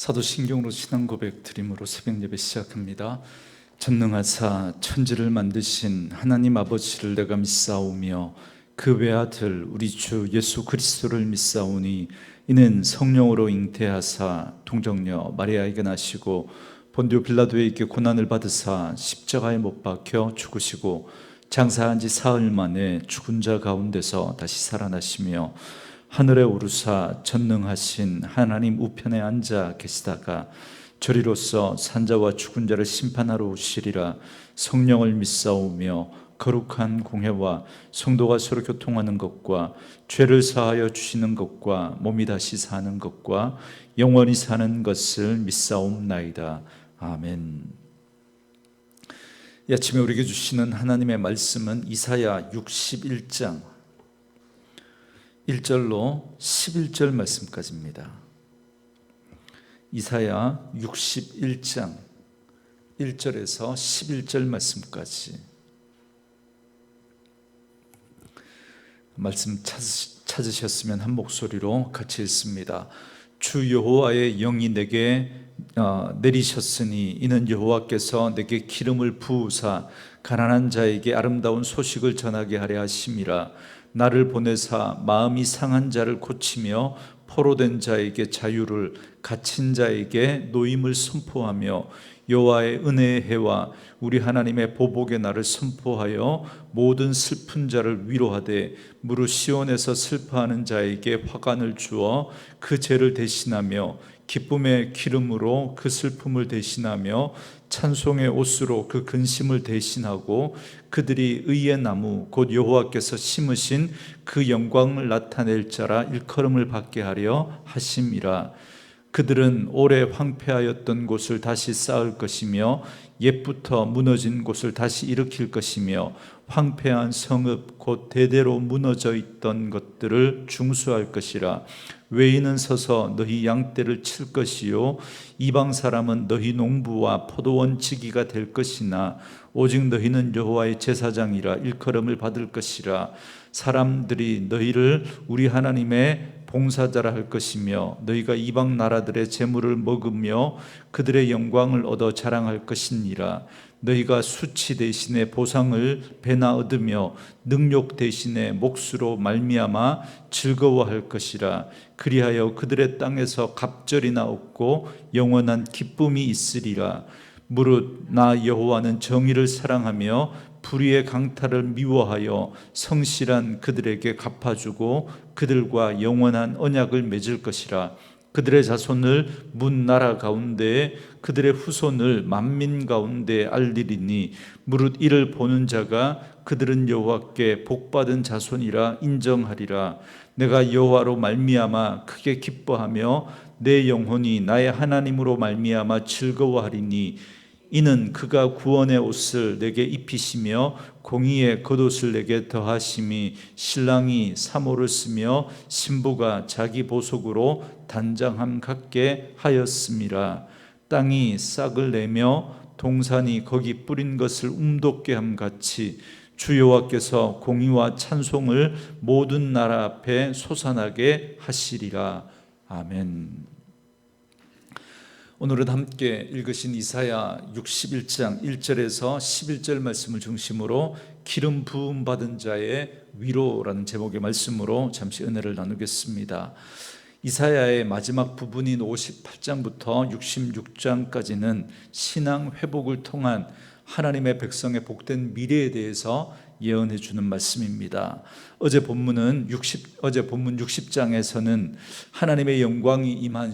사도신경으로 신앙 고백 드림으로 새벽 예배 시작합니다. 전능하사 천지를 만드신 하나님 아버지를 내가 믿사오며 그 외아들 우리 주 예수 그리스도를 믿사오니 이는 성령으로 잉태하사 동정녀 마리아에게 나시고 본디오 빌라도에게 고난을 받으사 십자가에 못 박혀 죽으시고 장사한 지 사흘 만에 죽은 자 가운데서 다시 살아나시며 하늘에 오르사 전능하신 하나님 우편에 앉아 계시다가 저리로서 산자와 죽은 자를 심판하러 오시리라. 성령을 믿사오며 거룩한 공회와 성도가 서로 교통하는 것과 죄를 사하여 주시는 것과 몸이 다시 사는 것과 영원히 사는 것을 믿사옵나이다. 아멘. 이 아침에 우리에게 주시는 하나님의 말씀은 이사야 61장 1절로 11절 말씀까지입니다. 이사야 61장 1절에서 11절 말씀까지 말씀 찾으셨으면 한 목소리로 같이 읽습니다. 주 여호와의 영이 내게 내리셨으니 이는 여호와께서 내게 기름을 부으사 가난한 자에게 아름다운 소식을 전하게 하려 하심이라. 나를 보내사 마음이 상한 자를 고치며 포로된 자에게 자유를, 갇힌 자에게 노임을 선포하며 여호와의 은혜의 해와 우리 하나님의 보복의 날을 선포하여 모든 슬픈 자를 위로하되 무릇 시온에서 슬퍼하는 자에게 화관을 주어 그 죄를 대신하며 기쁨의 기름으로 그 슬픔을 대신하며 찬송의 옷으로 그 근심을 대신하고 그들이 의의 나무 곧 여호와께서 심으신 그 영광을 나타낼 자라 일컬음을 받게 하려 하심이라. 그들은 오래 황폐하였던 곳을 다시 쌓을 것이며 옛부터 무너진 곳을 다시 일으킬 것이며 황폐한 성읍 곧 대대로 무너져 있던 것들을 중수할 것이라. 외인은 서서 너희 양떼를 칠 것이요 이방 사람은 너희 농부와 포도원 지기가 될 것이나 오직 너희는 여호와의 제사장이라 일컬음을 받을 것이라. 사람들이 너희를 우리 하나님의 봉사자라 할 것이며 너희가 이방 나라들의 재물을 먹으며 그들의 영광을 얻어 자랑할 것이니라. 너희가 수치 대신에 보상을 배나 얻으며 능욕 대신에 몫으로 말미암아 즐거워할 것이라. 그리하여 그들의 땅에서 갑절이나 얻고 영원한 기쁨이 있으리라. 무릇 나 여호와는 정의를 사랑하며 불의의 강탈을 미워하여 성실한 그들에게 갚아주고 그들과 영원한 언약을 맺을 것이라. 그들의 자손을 문 나라 가운데 그들의 후손을 만민 가운데 알리리니 무릇 이를 보는 자가 그들은 여호와께 복받은 자손이라 인정하리라. 내가 여호와로 말미암아 크게 기뻐하며 내 영혼이 나의 하나님으로 말미암아 즐거워하리니 이는 그가 구원의 옷을 내게 입히시며 공의의 겉옷을 내게 더하심이 신랑이 사모를 쓰며 신부가 자기 보석으로 단장함 같게 하였음이라. 땅이 싹을 내며 동산이 거기 뿌린 것을 움돋게 함 같이 주 여호와께서 공의와 찬송을 모든 나라 앞에 솟아나게 하시리라. 아멘. 오늘은 함께 읽으신 이사야 61장 1절에서 11절 말씀을 중심으로 기름 부음 받은 자의 위로라는 제목의 말씀으로 잠시 은혜를 나누겠습니다. 이사야의 마지막 부분인 58장부터 66장까지는 신앙 회복을 통한 하나님의 백성의 복된 미래에 대해서 예언해 주는 말씀입니다. 어제 본문 60장에서는 하나님의 영광이 임한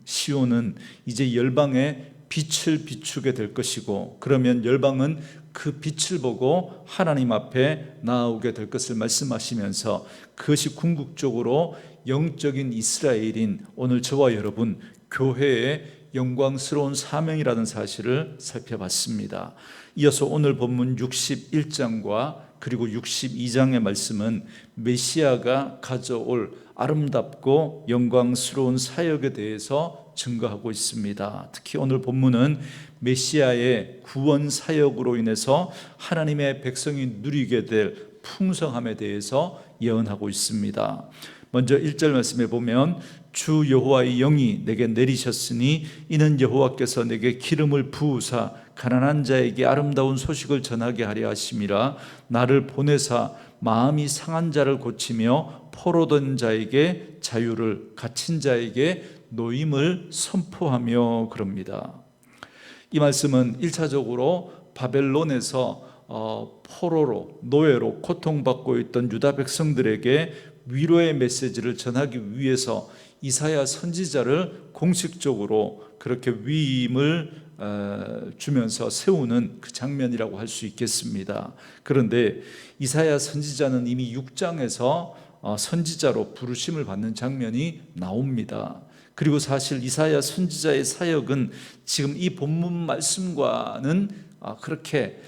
시온은 이제 열방에 빛을 비추게 될 것이고 그러면 열방은 그 빛을 보고 하나님 앞에 나아오게 될 것을 말씀하시면서 그것이 궁극적으로 영적인 이스라엘인 오늘 저와 여러분 교회의 영광스러운 사명이라는 사실을 살펴봤습니다. 이어서 오늘 본문 61장과 그리고 62장의 말씀은 메시아가 가져올 아름답고 영광스러운 사역에 대해서 증거하고 있습니다. 특히 오늘 본문은 메시아의 구원 사역으로 인해서 하나님의 백성이 누리게 될 풍성함에 대해서 예언하고 있습니다. 먼저 1절 말씀에 보면 주 여호와의 영이 내게 내리셨으니 이는 여호와께서 내게 기름을 부으사 가난한 자에게 아름다운 소식을 전하게 하려 하심이라. 나를 보내사 마음이 상한 자를 고치며 포로된 자에게 자유를, 갇힌 자에게 노임을 선포하며 그럽니다. 이 말씀은 1차적으로 바벨론에서 포로로, 노예로 고통받고 있던 유다 백성들에게 위로의 메시지를 전하기 위해서 이사야 선지자를 공식적으로 그렇게 위임을 주면서 세우는 그 장면이라고 할 수 있겠습니다. 그런데 이사야 선지자는 이미 6장에서 선지자로 부르심을 받는 장면이 나옵니다. 그리고 사실 이사야 선지자의 사역은 지금 이 본문 말씀과는 그렇게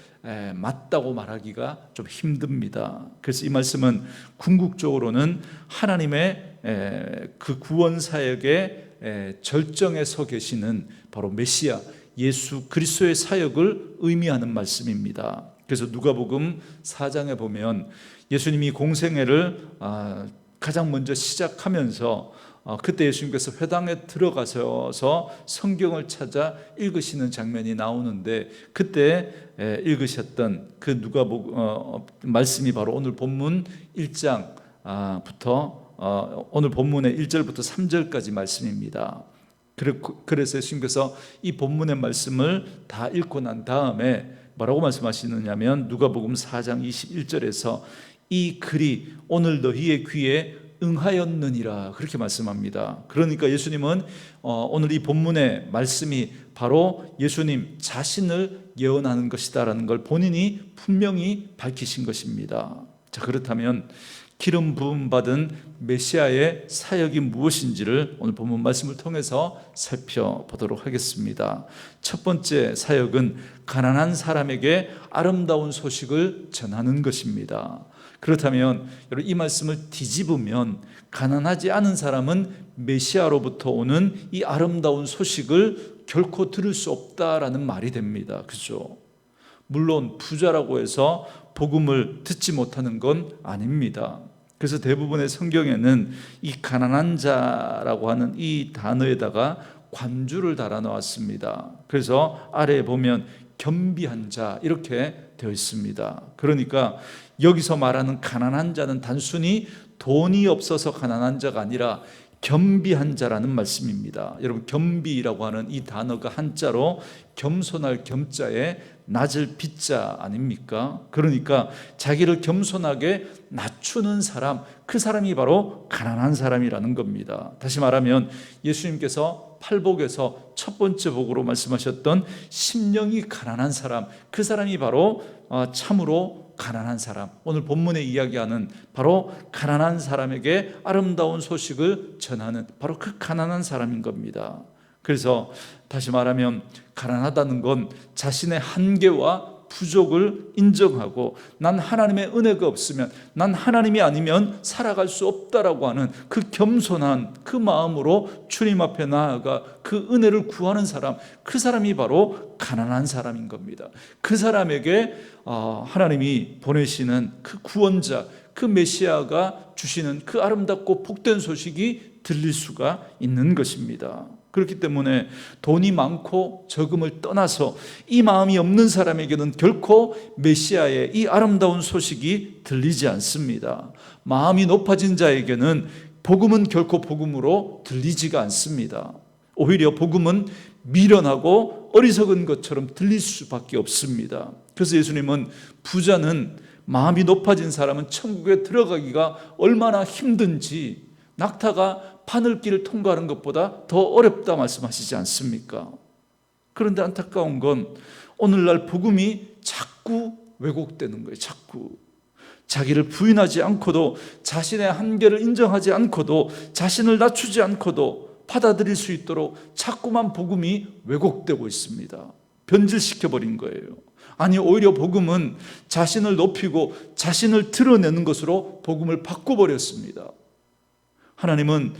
맞다고 말하기가 좀 힘듭니다. 그래서 이 말씀은 궁극적으로는 하나님의 그 구원 사역의 절정에 서 계시는 바로 메시아 예수 그리스도의 사역을 의미하는 말씀입니다. 그래서 누가복음 4장에 보면 예수님이 공생애를 가장 먼저 시작하면서 그때 예수님께서 회당에 들어가셔서 성경을 찾아 읽으시는 장면이 나오는데, 그때 읽으셨던 그 누가복음 말씀이 바로 오늘 본문 1장부터 오늘 본문의 1절부터 3절까지 말씀입니다. 그래서 예수님께서 이 본문의 말씀을 다 읽고 난 다음에 뭐라고 말씀하시느냐면 누가복음 4장 21절에서 이 글이 오늘 너희의 귀에 응하였느니라 그렇게 말씀합니다. 그러니까 예수님은 오늘 이 본문의 말씀이 바로 예수님 자신을 예언하는 것이다라는 걸 본인이 분명히 밝히신 것입니다. 자, 그렇다면 기름 부음 받은 메시아의 사역이 무엇인지를 오늘 본문 말씀을 통해서 살펴보도록 하겠습니다. 첫 번째 사역은 가난한 사람에게 아름다운 소식을 전하는 것입니다. 그렇다면 여러분, 이 말씀을 뒤집으면 가난하지 않은 사람은 메시아로부터 오는 이 아름다운 소식을 결코 들을 수 없다라는 말이 됩니다. 그죠? 물론 부자라고 해서 복음을 듣지 못하는 건 아닙니다. 그래서 대부분의 성경에는 이 가난한 자라고 하는 이 단어에다가 관주를 달아 놓았습니다. 그래서 아래에 보면 겸비한 자 이렇게 되어 있습니다. 그러니까 여기서 말하는 가난한 자는 단순히 돈이 없어서 가난한 자가 아니라 겸비한 자라는 말씀입니다. 여러분, 겸비라고 하는 이 단어가 한자로 겸손할 겸자에 낮을 빗자 아닙니까? 그러니까 자기를 겸손하게 낮추는 사람, 그 사람이 바로 가난한 사람이라는 겁니다. 다시 말하면 예수님께서 팔복에서 첫 번째 복으로 말씀하셨던 심령이 가난한 사람, 그 사람이 바로 참으로 가난한 사람, 오늘 본문에 이야기하는 바로 가난한 사람에게 아름다운 소식을 전하는 바로 그 가난한 사람인 겁니다. 그래서 다시 말하면 가난하다는 건 자신의 한계와 부족을 인정하고 난 하나님의 은혜가 없으면, 난 하나님이 아니면 살아갈 수 없다라고 하는 그 겸손한 그 마음으로 주님 앞에 나아가 그 은혜를 구하는 사람, 그 사람이 바로 가난한 사람인 겁니다. 그 사람에게 하나님이 보내시는 그 구원자, 그 메시아가 주시는 그 아름답고 복된 소식이 들릴 수가 있는 것입니다. 그렇기 때문에 돈이 많고 적음을 떠나서 이 마음이 없는 사람에게는 결코 메시아의 이 아름다운 소식이 들리지 않습니다. 마음이 높아진 자에게는 복음은 결코 복음으로 들리지가 않습니다. 오히려 복음은 미련하고 어리석은 것처럼 들릴 수밖에 없습니다. 그래서 예수님은 부자는, 마음이 높아진 사람은 천국에 들어가기가 얼마나 힘든지 낙타가 바늘길을 통과하는 것보다 더 어렵다 말씀하시지 않습니까? 그런데 안타까운 건 오늘날 복음이 자꾸 왜곡되는 거예요. 자꾸 자기를 부인하지 않고도, 자신의 한계를 인정하지 않고도, 자신을 낮추지 않고도 받아들일 수 있도록 자꾸만 복음이 왜곡되고 있습니다. 변질시켜버린 거예요. 아니, 오히려 복음은 자신을 높이고 자신을 드러내는 것으로 복음을 바꿔버렸습니다. 하나님은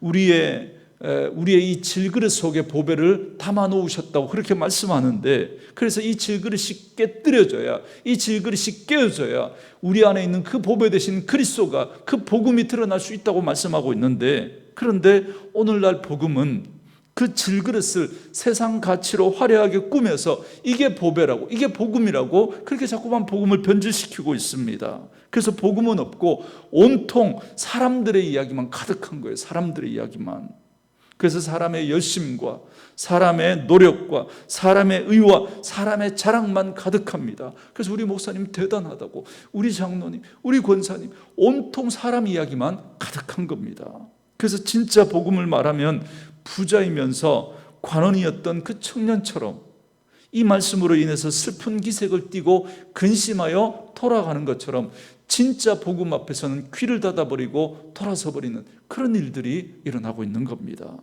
우리의 우리의 이 질그릇 속에 보배를 담아 놓으셨다고 그렇게 말씀하는데, 그래서 이 질그릇이 깨뜨려져야, 이 질그릇이 깨어져야 우리 안에 있는 그 보배 되신 그리스도가, 그 복음이 드러날 수 있다고 말씀하고 있는데, 그런데 오늘날 복음은 그 질그릇을 세상 가치로 화려하게 꾸며서 이게 보배라고, 이게 복음이라고 그렇게 자꾸만 복음을 변질시키고 있습니다. 그래서 복음은 없고 온통 사람들의 이야기만 가득한 거예요. 사람들의 이야기만. 그래서 사람의 열심과 사람의 노력과 사람의 의와 사람의 자랑만 가득합니다. 그래서 우리 목사님 대단하다고, 우리 장로님, 우리 권사님, 온통 사람 이야기만 가득한 겁니다. 그래서 진짜 복음을 말하면 부자이면서 관원이었던 그 청년처럼 이 말씀으로 인해서 슬픈 기색을 띠고 근심하여 돌아가는 것처럼 진짜 복음 앞에서는 귀를 닫아버리고 돌아서 버리는 그런 일들이 일어나고 있는 겁니다.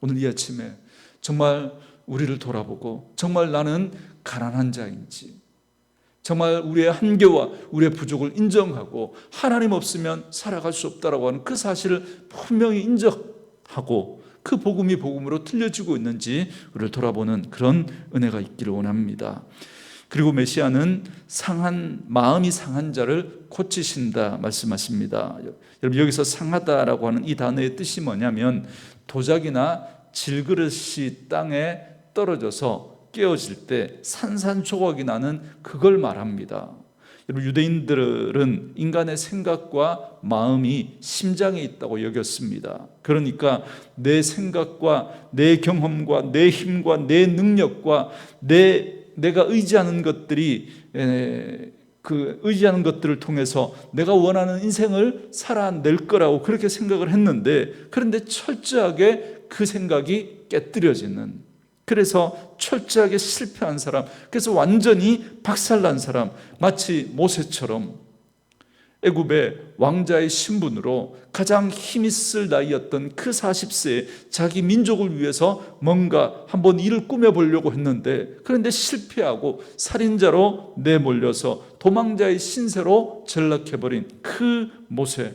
오늘 이 아침에 정말 우리를 돌아보고, 정말 나는 가난한 자인지, 정말 우리의 한계와 우리의 부족을 인정하고 하나님 없으면 살아갈 수 없다라고 하는 그 사실을 분명히 인정하고 그 복음이 복음으로 들려지고 있는지 우리를 돌아보는 그런 은혜가 있기를 원합니다. 그리고 메시아는 마음이 상한 자를 고치신다 말씀하십니다. 여러분, 여기서 상하다라고 하는 이 단어의 뜻이 뭐냐면, 도자기나 질그릇이 땅에 떨어져서 깨어질 때 산산조각이 나는 그걸 말합니다. 여러분, 유대인들은 인간의 생각과 마음이 심장에 있다고 여겼습니다. 그러니까 내 생각과 내 경험과 내 힘과 내 능력과 내가 의지하는 것들이 그 의지하는 것들을 통해서 내가 원하는 인생을 살아낼 거라고 그렇게 생각을 했는데, 그런데 철저하게 그 생각이 깨뜨려지는, 그래서 철저하게 실패한 사람, 그래서 완전히 박살난 사람, 마치 모세처럼 애굽의 왕자의 신분으로 가장 힘있을 나이였던 그 40세에 자기 민족을 위해서 뭔가 한번 일을 꾸며보려고 했는데, 그런데 실패하고 살인자로 내몰려서 도망자의 신세로 전락해버린 그 모세.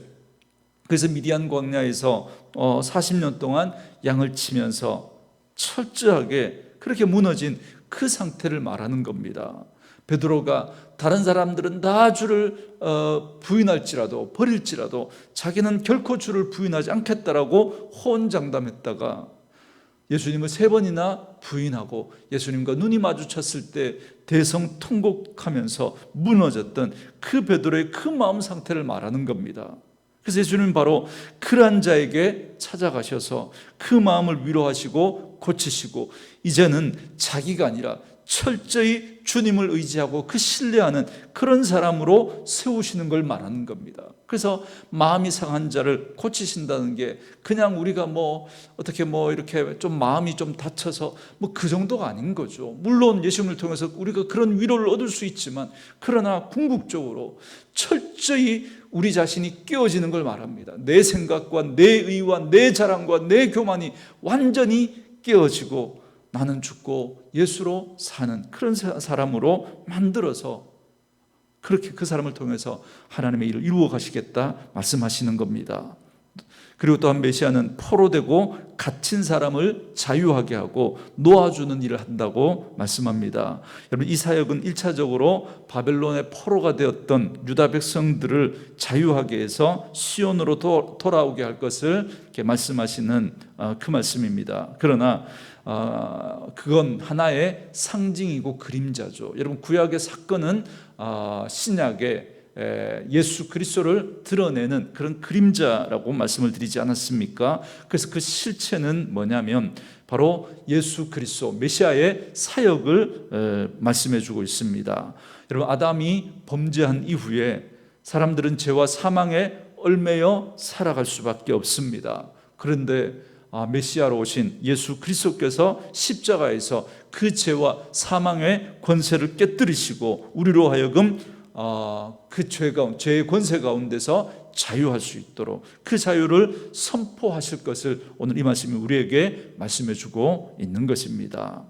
그래서 미디안 광야에서 40년 동안 양을 치면서 철저하게 그렇게 무너진 그 상태를 말하는 겁니다. 베드로가 다른 사람들은 다 주를 부인할지라도, 버릴지라도 자기는 결코 주를 부인하지 않겠다라고 호언장담했다가 예수님을 3번이나 부인하고 예수님과 눈이 마주쳤을 때 대성통곡하면서 무너졌던 그 베드로의 그 마음 상태를 말하는 겁니다. 그래서 예수님은 바로 그러한 자에게 찾아가셔서 그 마음을 위로하시고 고치시고, 이제는 자기가 아니라 철저히 주님을 의지하고 그 신뢰하는 그런 사람으로 세우시는 걸 말하는 겁니다. 그래서 마음이 상한 자를 고치신다는 게 그냥 우리가 어떻게 이렇게 좀 마음이 좀 다쳐서 그 정도가 아닌 거죠. 물론 예수님을 통해서 우리가 그런 위로를 얻을 수 있지만, 그러나 궁극적으로 철저히 우리 자신이 깨어지는 걸 말합니다. 내 생각과 내 의와 내 자랑과 내 교만이 완전히 깨어지고 나는 죽고 예수로 사는 그런 사람으로 만들어서, 그렇게 그 사람을 통해서 하나님의 일을 이루어 가시겠다 말씀하시는 겁니다. 그리고 또한 메시아는 포로되고 갇힌 사람을 자유하게 하고 놓아주는 일을 한다고 말씀합니다. 여러분, 이 사역은 1차적으로 바벨론의 포로가 되었던 유다 백성들을 자유하게 해서 시온으로 돌아오게 할 것을 이렇게 말씀하시는 그 말씀입니다. 그러나 그건 하나의 상징이고 그림자죠. 여러분, 구약의 사건은 신약의 예수 그리스도를 드러내는 그런 그림자라고 말씀을 드리지 않았습니까? 그래서 그 실체는 뭐냐면 바로 예수 그리스도 메시아의 사역을 말씀해 주고 있습니다. 여러분, 아담이 범죄한 이후에 사람들은 죄와 사망에 얽매여 살아갈 수밖에 없습니다. 그런데 메시아로 오신 예수 그리스도께서 십자가에서 그 죄와 사망의 권세를 깨뜨리시고 우리로 하여금 그 죄의 권세 가운데서 자유할 수 있도록 그 자유를 선포하실 것을 오늘 이 말씀이 우리에게 말씀해 주고 있는 것입니다.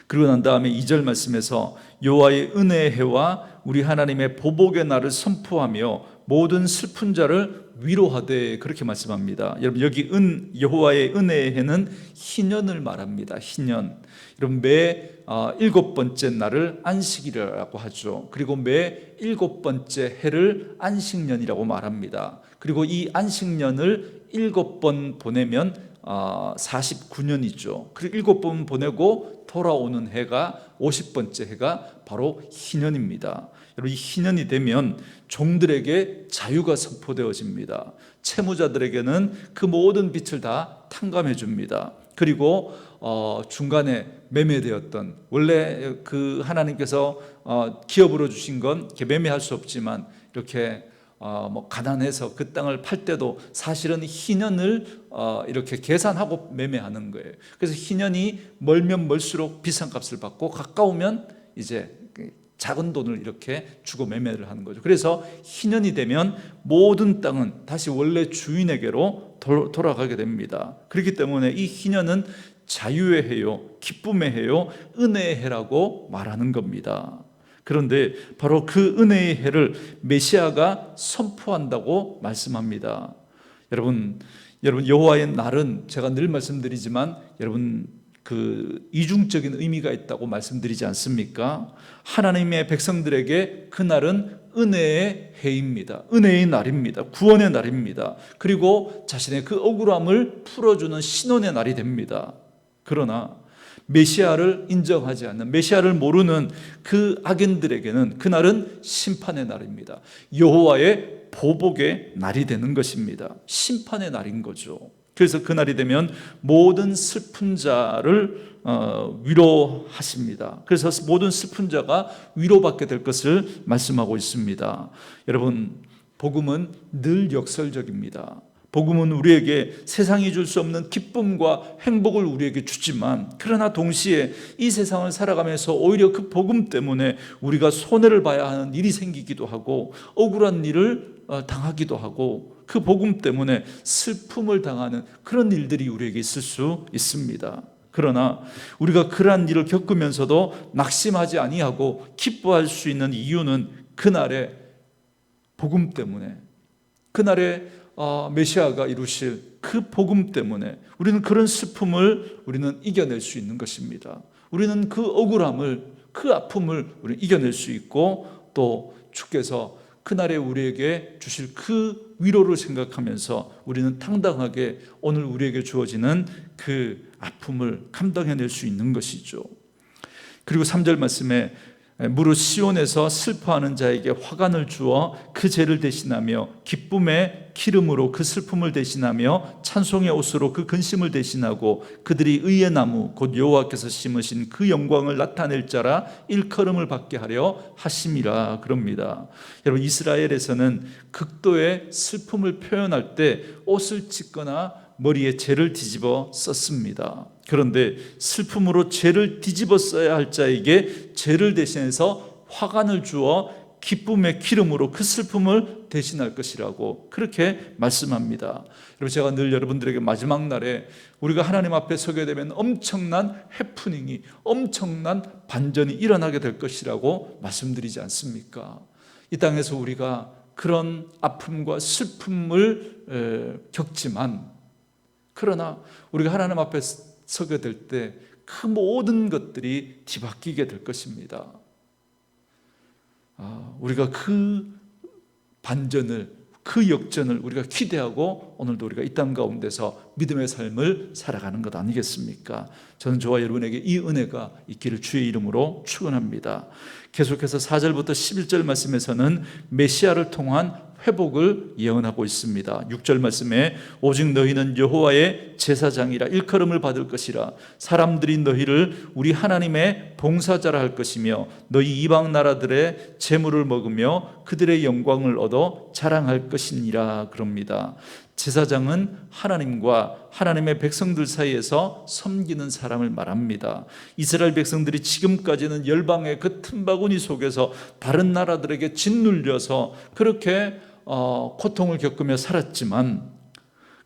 그리고 난 다음에 2절 말씀에서 여호와의 은혜의 해와 우리 하나님의 보복의 날을 선포하며 모든 슬픈 자를 위로하되 그렇게 말씀합니다. 여러분 여기 여호와의 은혜의 해는 희년을 말합니다. 희년. 여러분 매 7번째 날을 안식일이라고 하죠. 그리고 매 7번째 해를 안식년이라고 말합니다. 그리고 이 안식년을 7번 보내면 49년이죠. 그리고 7번 보내고 돌아오는 해가 50번째 해가 바로 희년입니다. 여러분 이 희년이 되면 종들에게 자유가 선포되어집니다. 채무자들에게는 그 모든 빚을 다 탕감해 줍니다. 그리고 중간에 매매되었던, 원래 그 하나님께서 기업으로 주신 건 이렇게 매매할 수 없지만 이렇게 가난해서 그 땅을 팔 때도 사실은 희년을 이렇게 계산하고 매매하는 거예요. 그래서 희년이 멀면 멀수록 비싼 값을 받고 가까우면 이제 작은 돈을 이렇게 주고 매매를 하는 거죠. 그래서 희년이 되면 모든 땅은 다시 원래 주인에게로 돌아가게 됩니다. 그렇기 때문에 이 희년은 자유의 해요, 기쁨의 해요, 은혜의 해라고 말하는 겁니다. 그런데 바로 그 은혜의 해를 메시아가 선포한다고 말씀합니다. 여러분 여호와의 날은 제가 늘 말씀드리지만 여러분 그 이중적인 의미가 있다고 말씀드리지 않습니까? 하나님의 백성들에게 그날은 은혜의 해입니다. 은혜의 날입니다. 구원의 날입니다. 그리고 자신의 그 억울함을 풀어주는 신원의 날이 됩니다. 그러나 메시아를 인정하지 않는, 메시아를 모르는 그 악인들에게는 그날은 심판의 날입니다. 여호와의 보복의 날이 되는 것입니다. 심판의 날인 거죠. 그래서 그날이 되면 모든 슬픈 자를 위로하십니다. 그래서 모든 슬픈 자가 위로받게 될 것을 말씀하고 있습니다. 여러분, 복음은 늘 역설적입니다. 복음은 우리에게 세상이 줄 수 없는 기쁨과 행복을 우리에게 주지만, 그러나 동시에 이 세상을 살아가면서 오히려 그 복음 때문에 우리가 손해를 봐야 하는 일이 생기기도 하고 억울한 일을 당하기도 하고 그 복음 때문에 슬픔을 당하는 그런 일들이 우리에게 있을 수 있습니다. 그러나 우리가 그러한 일을 겪으면서도 낙심하지 아니하고 기뻐할 수 있는 이유는 그날의 복음 때문에, 그날의 메시아가 이루실 그 복음 때문에 우리는 그런 슬픔을 우리는 이겨낼 수 있는 것입니다. 우리는 그 억울함을, 그 아픔을 우리는 이겨낼 수 있고, 또 주께서 그날에 우리에게 주실 그 위로를 생각하면서 우리는 당당하게 오늘 우리에게 주어지는 그 아픔을 감당해낼 수 있는 것이죠. 그리고 3절 말씀에 무릇 시온에서 슬퍼하는 자에게 화관을 주어 그 죄를 대신하며 기쁨의 기름으로 그 슬픔을 대신하며 찬송의 옷으로 그 근심을 대신하고 그들이 의의 나무 곧 여호와께서 심으신 그 영광을 나타낼 자라 일컬음을 받게 하려 하심이라 그럽니다. 여러분, 이스라엘에서는 극도의 슬픔을 표현할 때 옷을 찢거나 머리에 재를 뒤집어 썼습니다. 그런데 슬픔으로 죄를 뒤집어 써야 할 자에게 죄를 대신해서 화관을 주어 기쁨의 기름으로 그 슬픔을 대신할 것이라고 그렇게 말씀합니다. 여러분, 제가 늘 여러분들에게 마지막 날에 우리가 하나님 앞에 서게 되면 엄청난 해프닝이, 엄청난 반전이 일어나게 될 것이라고 말씀드리지 않습니까? 이 땅에서 우리가 그런 아픔과 슬픔을 겪지만, 그러나 우리가 하나님 앞에 서게 될 때 그 모든 것들이 뒤바뀌게 될 것입니다. 우리가 그 반전을, 그 역전을 우리가 기대하고 오늘도 우리가 이 땅 가운데서 믿음의 삶을 살아가는 것 아니겠습니까? 저는 저와 여러분에게 이 은혜가 있기를 주의 이름으로 축원합니다. 계속해서 4절부터 11절 말씀에서는 메시아를 통한 회복을 예언하고 있습니다. 6절 말씀에 오직 너희는 여호와의 제사장이라 일컬음을 받을 것이라 사람들이 너희를 우리 하나님의 봉사자라 할 것이며 너희 이방 나라들의 재물을 먹으며 그들의 영광을 얻어 자랑할 것이니라 그럽니다. 제사장은 하나님과 하나님의 백성들 사이에서 섬기는 사람을 말합니다. 이스라엘 백성들이 지금까지는 열방의 그 틈바구니 속에서 다른 나라들에게 짓눌려서 그렇게 고통을 겪으며 살았지만,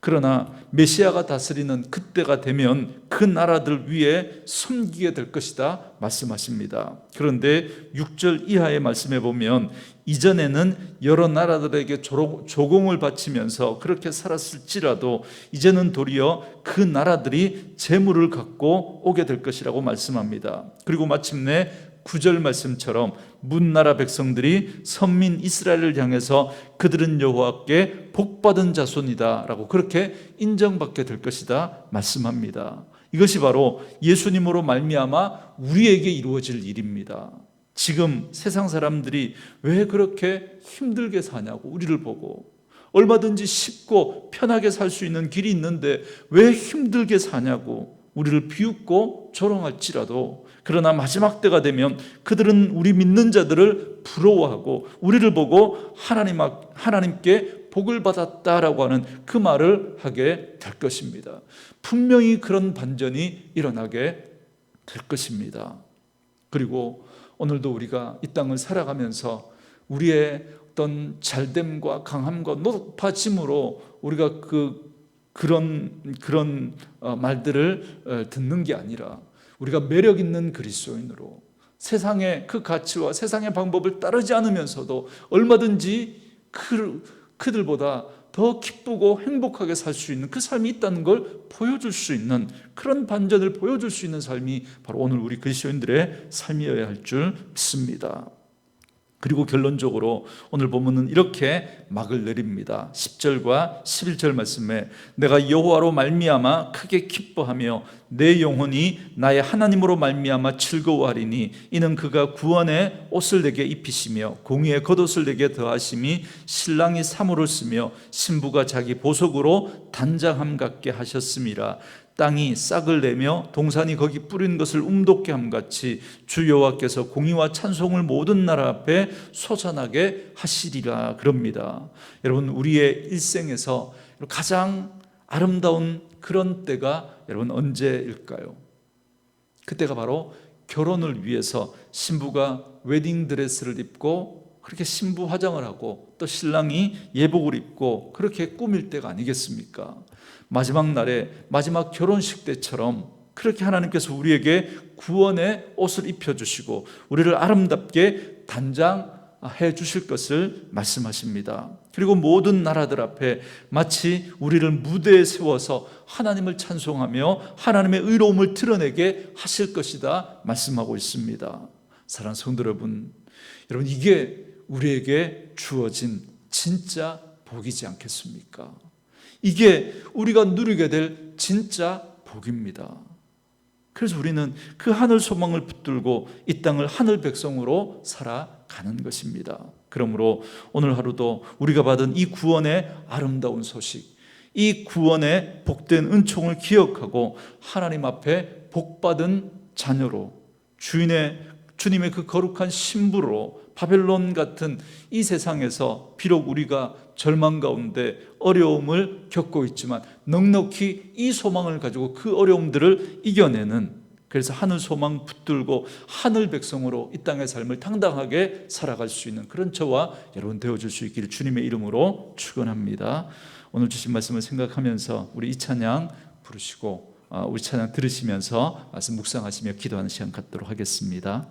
그러나 메시아가 다스리는 그때가 되면 그 나라들 위에 섬기게 될 것이다 말씀하십니다. 그런데 6절 이하의 말씀에 보면 이전에는 여러 나라들에게 조공을 바치면서 그렇게 살았을지라도 이제는 도리어 그 나라들이 재물을 갖고 오게 될 것이라고 말씀합니다. 그리고 마침내 9절 말씀처럼 문나라 백성들이 선민 이스라엘을 향해서 그들은 여호와께 복받은 자손이다 라고 그렇게 인정받게 될 것이다 말씀합니다. 이것이 바로 예수님으로 말미암아 우리에게 이루어질 일입니다. 지금 세상 사람들이 왜 그렇게 힘들게 사냐고 우리를 보고, 얼마든지 쉽고 편하게 살 수 있는 길이 있는데 왜 힘들게 사냐고 우리를 비웃고 조롱할지라도, 그러나 마지막 때가 되면 그들은 우리 믿는 자들을 부러워하고 우리를 보고 하나님께 복을 받았다라고 하는 그 말을 하게 될 것입니다. 분명히 그런 반전이 일어나게 될 것입니다. 그리고 오늘도 우리가 이 땅을 살아가면서 우리의 어떤 잘됨과 강함과 높아짐으로 우리가 그런 말들을 듣는 게 아니라 우리가 매력 있는 그리스도인으로 세상의 그 가치와 세상의 방법을 따르지 않으면서도 얼마든지 그들보다 더 기쁘고 행복하게 살 수 있는 그 삶이 있다는 걸 보여줄 수 있는, 그런 반전을 보여줄 수 있는 삶이 바로 오늘 우리 그리스도인들의 삶이어야 할 줄 믿습니다. 그리고 결론적으로 오늘 본문은 이렇게 막을 내립니다. 10절과 11절 말씀에 내가 여호와로 말미암아 크게 기뻐하며 내 영혼이 나의 하나님으로 말미암아 즐거워하리니 이는 그가 구원의 옷을 내게 입히시며 공의의 겉옷을 내게 더하심이 신랑이 사물을 쓰며 신부가 자기 보석으로 단장함 같게 하셨음이라. 땅이 싹을 내며 동산이 거기 뿌린 것을 움돋게 함같이 주 여호와께서 공의와 찬송을 모든 나라 앞에 솟아나게 하시리라 그럽니다. 여러분, 우리의 일생에서 가장 아름다운 그런 때가 여러분 언제일까요? 그때가 바로 결혼을 위해서 신부가 웨딩드레스를 입고 그렇게 신부 화장을 하고 또 신랑이 예복을 입고 그렇게 꾸밀 때가 아니겠습니까? 마지막 날에 마지막 결혼식 때처럼 그렇게 하나님께서 우리에게 구원의 옷을 입혀주시고 우리를 아름답게 단장해 주실 것을 말씀하십니다. 그리고 모든 나라들 앞에 마치 우리를 무대에 세워서 하나님을 찬송하며 하나님의 의로움을 드러내게 하실 것이다 말씀하고 있습니다. 사랑하는 성도 여러분, 이게 우리에게 주어진 진짜 복이지 않겠습니까? 이게 우리가 누리게 될 진짜 복입니다. 그래서 우리는 그 하늘 소망을 붙들고 이 땅을 하늘 백성으로 살아가는 것입니다. 그러므로 오늘 하루도 우리가 받은 이 구원의 아름다운 소식, 이 구원의 복된 은총을 기억하고 하나님 앞에 복받은 자녀로 주님의 그 거룩한 신부로 바벨론 같은 이 세상에서 비록 우리가 절망 가운데 어려움을 겪고 있지만 넉넉히 이 소망을 가지고 그 어려움들을 이겨내는, 그래서 하늘 소망 붙들고 하늘 백성으로 이 땅의 삶을 당당하게 살아갈 수 있는 그런 저와 여러분 되어줄 수 있기를 주님의 이름으로 축원합니다. 오늘 주신 말씀을 생각하면서 우리 이 찬양 부르시고 우리 찬양 들으시면서 말씀 묵상하시며 기도하는 시간 갖도록 하겠습니다.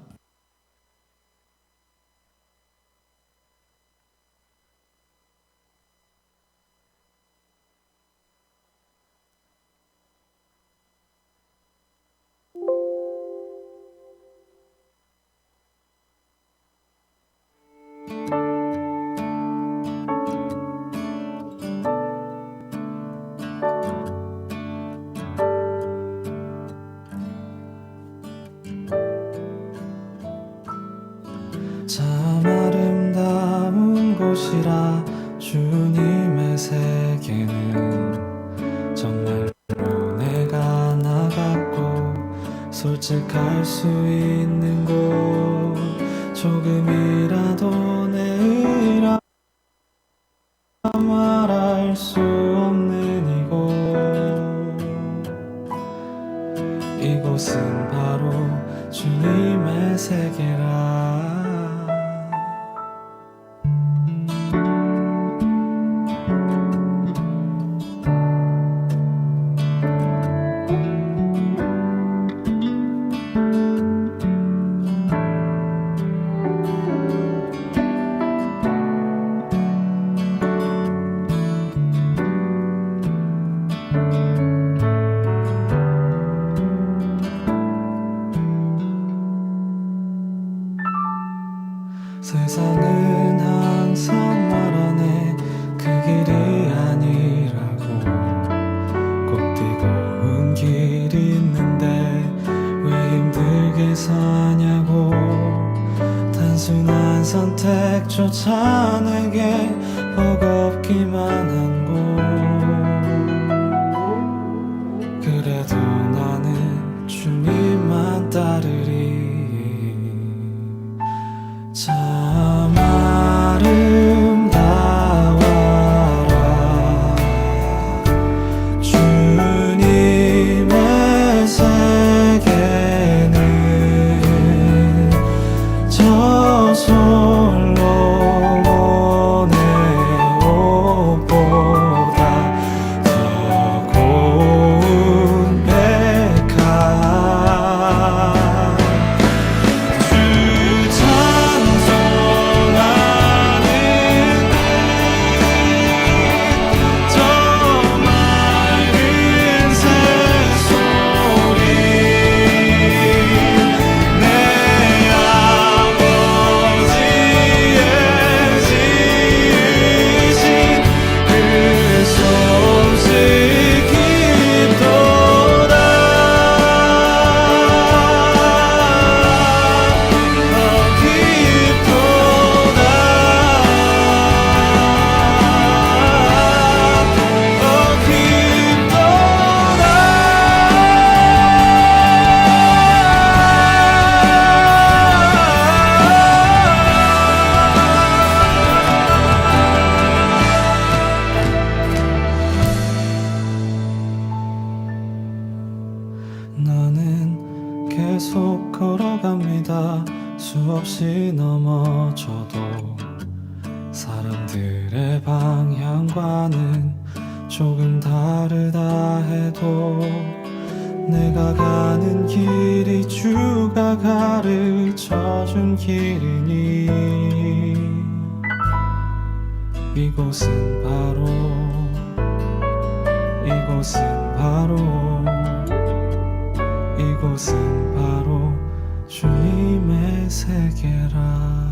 참 아름다운 곳이라 주님의 세계는 정말로 내가 나갔고 솔직할 수 있는 곳, 조금이라도 내 의라 말할 수 없는 이곳은 바로 주님의 세계라. 있기만 한 곳 그래도 나는 주님만 따르리 참 아름다워라 주님의 세계는 저솔로몬의 옷보다 더 고운 백합 주 찬송하는 저 맑은 새소리 내 아버지의 지으신 그 솜씨 깊도다 나는 계속 걸어갑니다. 수없이 넘어져도 사람들의 방향과는 조금 다르다 해도 내가 가는 길이 주가 가르쳐준 길이니 이곳은 바로 주님의 세계라